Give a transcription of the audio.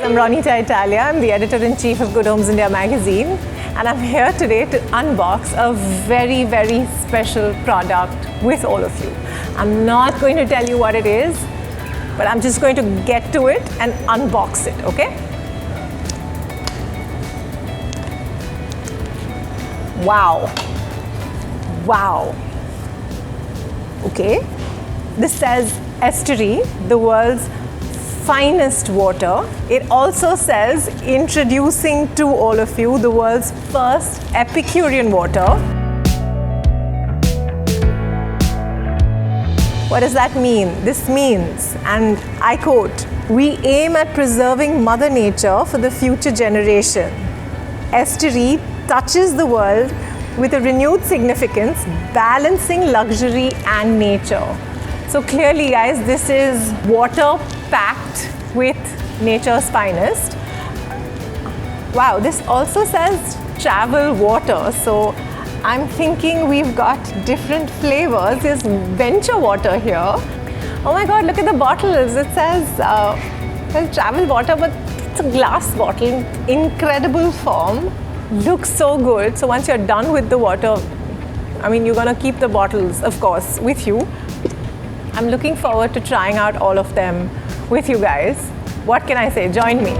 I'm Ronitaa Italia. I'm the editor-in-chief of GoodHomes India magazine, and I'm here today to unbox a very, very special product with all of you. I'm not going to tell you what it is, but I'm just going to get to it and unbox it, okay? Wow. Wow. Okay. This says Estuary, the world's finest water. It also says introducing to all of you the world's first Epicurean water. What does that mean? This means, and I quote, "We aim at preserving Mother Nature for the future generation." Estuary touches the world with a renewed significance, balancing luxury and nature. So clearly, guys, this is water packed with nature's finest. Wow, this also says travel water. So I'm thinking we've got different flavors. There's venture water here. Oh my God, look at the bottles. It says travel water, but it's a glass bottle. Incredible form. Looks so good. So once you're done with the water, I mean, you're gonna keep the bottles, of course, with you. I'm looking forward to trying out all of them with you guys. What can I say? Join me.